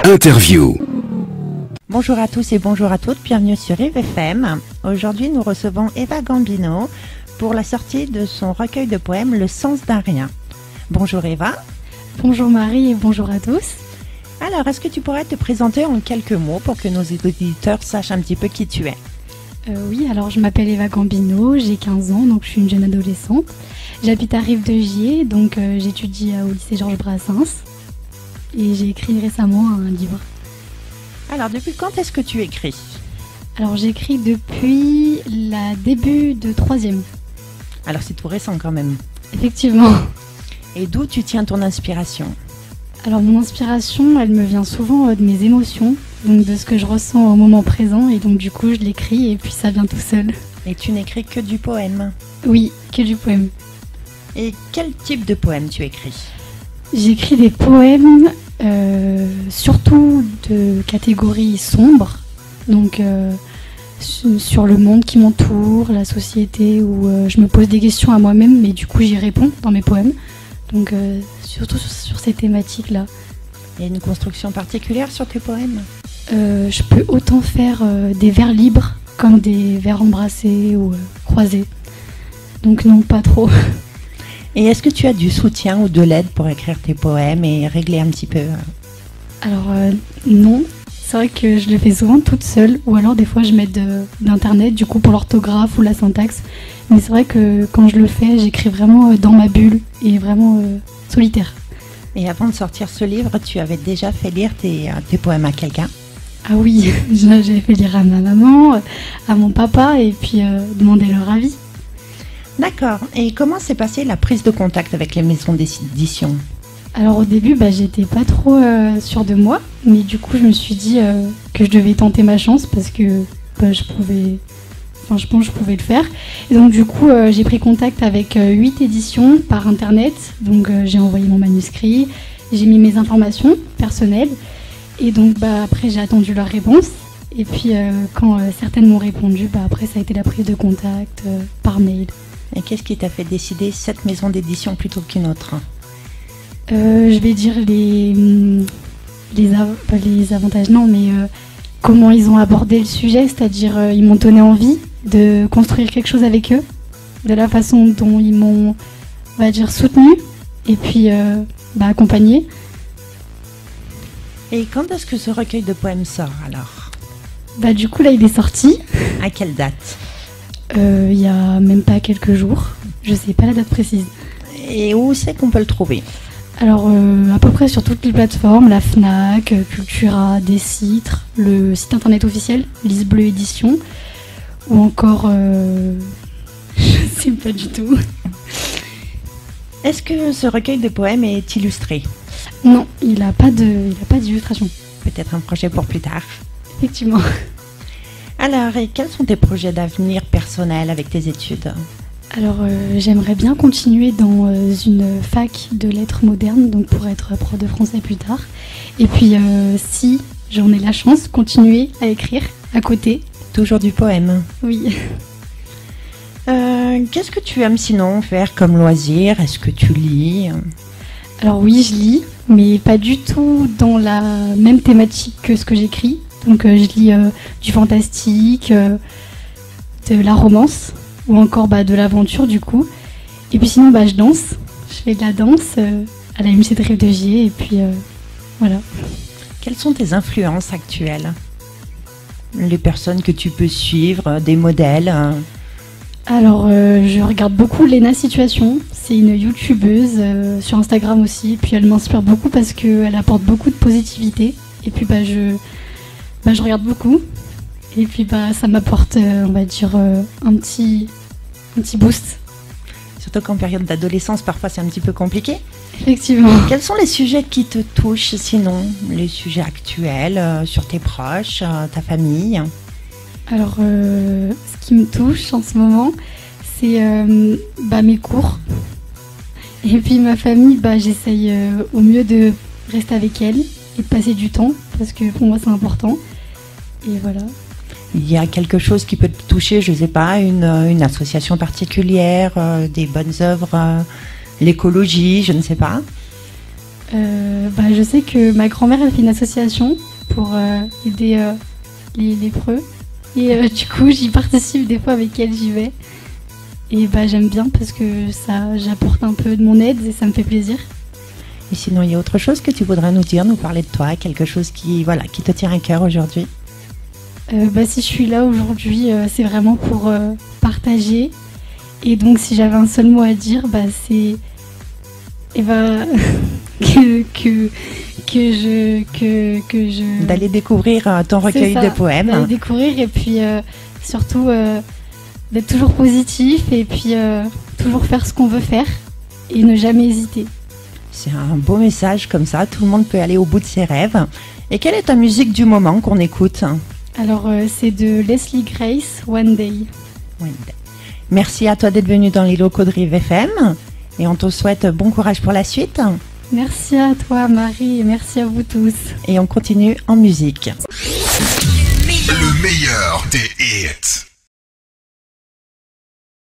Interview. Bonjour à tous et bonjour à toutes, bienvenue sur Rive FM. Aujourd'hui, nous recevons Eva Gambino pour la sortie de son recueil de poèmes Le sens d'un rien. Bonjour Eva. Bonjour Marie et bonjour à tous. Alors, est-ce que tu pourrais te présenter en quelques mots pour que nos auditeurs sachent un petit peu qui tu es? Oui, alors je m'appelle Eva Gambino, j'ai 15 ans, donc je suis une jeune adolescente. J'habite à Rive-de-Gier, donc j'étudie au lycée Georges Brassens et j'ai écrit récemment un livre. Alors, depuis quand est-ce que tu écris? Alors j'écris depuis le début de 3e. Alors, c'est tout récent quand même. Effectivement. Et d'où tu tiens ton inspiration? Alors mon inspiration, elle me vient souvent de mes émotions, donc de ce que je ressens au moment présent, et donc du coup je l'écris et puis ça vient tout seul. Et tu n'écris que du poème? Oui, que du poème. Et quel type de poème tu écris? J'écris des poèmes surtout de catégorie sombre, donc sur le monde qui m'entoure, la société, où je me pose des questions à moi-même, mais du coup j'y réponds dans mes poèmes. Donc surtout sur ces thématiques-là. Il y a une construction particulière sur tes poèmes? Je peux autant faire des vers libres comme des vers embrassés ou croisés. Donc non, pas trop. Et est-ce que tu as du soutien ou de l'aide pour écrire tes poèmes et régler un petit peu? Alors non, c'est vrai que je le fais souvent toute seule, ou alors des fois je m'aide d'internet du coup pour l'orthographe ou la syntaxe. Mais c'est vrai que quand je le fais, j'écris vraiment dans ma bulle et vraiment solitaire. Et avant de sortir ce livre, tu avais déjà fait lire tes poèmes à quelqu'un? Ah oui, j'avais fait lire à ma maman, à mon papa et puis demander leur avis. D'accord. Et comment s'est passée la prise de contact avec les maisons d'édition? Alors au début, j'étais pas trop sûre de moi, mais du coup je me suis dit que je devais tenter ma chance parce que je pense que je pouvais le faire. Et donc du coup j'ai pris contact avec 8 éditions par internet, donc j'ai envoyé mon manuscrit, j'ai mis mes informations personnelles et donc après j'ai attendu leur réponse. Et puis quand certaines m'ont répondu, après ça a été la prise de contact par mail. Et qu'est-ce qui t'a fait décider cette maison d'édition plutôt qu'une autre? Je vais dire les avantages, non, mais comment ils ont abordé le sujet, c'est-à-dire ils m'ont donné envie de construire quelque chose avec eux, de la façon dont ils m'ont, on va dire, soutenu et puis accompagné. Et quand est-ce que ce recueil de poèmes sort alors? Du coup là il est sorti. À quelle date? Il y a même pas quelques jours, je sais pas la date précise. Et où c'est qu'on peut le trouver? Alors à peu près sur toutes les plateformes, la Fnac, Cultura, Décitre, le site internet officiel, Lys Bleu Édition, ou encore je sais pas du tout. Est-ce que ce recueil de poèmes est illustré? Non, il n'a pas d'illustration. Peut-être un projet pour plus tard. Effectivement. Alors, et quels sont tes projets d'avenir personnels avec tes études? Alors, j'aimerais bien continuer dans une fac de lettres modernes, donc pour être prof de français plus tard. Et puis, si j'en ai la chance, continuer à écrire à côté. Toujours du poème? Oui. Qu'est-ce que tu aimes sinon faire comme loisir? Est-ce que tu lis? Alors oui, je lis, mais pas du tout dans la même thématique que ce que j'écris. Donc je lis du fantastique, de la romance, ou encore de l'aventure du coup. Et puis sinon je danse, je fais de la danse à la MJC de Rive-de-Gier et puis voilà. Quelles sont tes influences actuelles? Les personnes que tu peux suivre, des modèles? Alors je regarde beaucoup Léna Situation, c'est une youtubeuse sur Instagram aussi, puis elle m'inspire beaucoup parce qu'elle apporte beaucoup de positivité. Et puis je regarde beaucoup et puis ça m'apporte on va dire un petit boost. Surtout qu'en période d'adolescence parfois c'est un petit peu compliqué. Effectivement. Quels sont les sujets qui te touchent sinon? Les sujets actuels sur tes proches, ta famille? Alors ce qui me touche en ce moment c'est mes cours et puis ma famille, j'essaye au mieux de rester avec elle et de passer du temps parce que pour moi c'est important. Et voilà. Il y a quelque chose qui peut te toucher, je ne sais pas, une association particulière, des bonnes œuvres, l'écologie, je ne sais pas. Je sais que ma grand-mère elle fait une association pour aider les lépreux. Et du coup, j'y participe des fois avec elle, j'y vais. Et j'aime bien parce que j'apporte un peu de mon aide et ça me fait plaisir. Et sinon, il y a autre chose que tu voudrais nous dire, nous parler de toi, quelque chose qui te tient à cœur aujourd'hui? Si je suis là aujourd'hui, c'est vraiment pour partager. Et donc, si j'avais un seul mot à dire, c'est que je d'aller découvrir ton recueil de poèmes. D'aller découvrir et puis surtout d'être toujours positif et puis toujours faire ce qu'on veut faire et ne jamais hésiter. C'est un beau message comme ça, tout le monde peut aller au bout de ses rêves. Et quelle est ta musique du moment qu'on écoute? Alors c'est de Leslie Grace, One Day. Merci à toi d'être venu dans les locaux de Rive FM et on te souhaite bon courage pour la suite. Merci à toi Marie et merci à vous tous. Et on continue en musique. Le meilleur des hits.